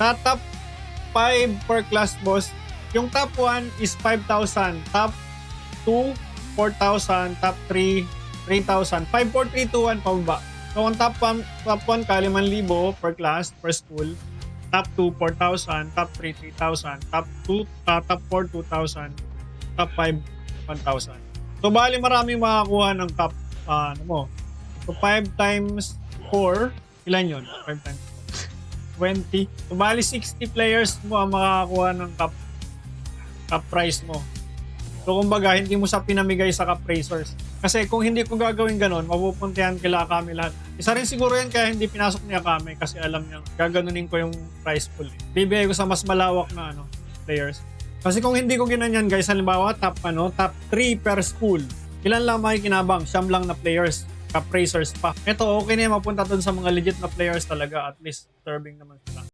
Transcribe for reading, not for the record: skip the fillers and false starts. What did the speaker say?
Sa top 5 per class, boss, yung top 1 is 5,000. Top 2, 4,000. Top 3, 3,000. 5, 4, 3, 2, 1 pababa. So, ang top 1 ka, 5,000 per class, per school. Top 2, 4,000. Top 3, 3,000. Top 4, 2,000. Top 5, 1,000. So, bali maraming makakuha ng top, ano mo. So, 5 times 4, ilan yun? 5 times 4. 20. So, bali 60 players mo ang makakakuha ng top prize mo. So, kumbaga, hindi mo sa pinamigay sa cup racers. Kasi kung hindi ko gagawin ganon, mapupuntihan kila Akame lahat. Isa rin siguro yan kaya hindi pinasok ni Akame kasi alam niya, gaganunin ko yung prize pool. Bibigay ko sa mas malawak na players. Kasi kung hindi ko ginanyan guys, halimbawa top 3 per school. Ilan lang makikinabang? Siyam lang na players. Cup racers pa. Ito okay na yan, mapunta dun sa mga legit na players talaga, at least serving naman.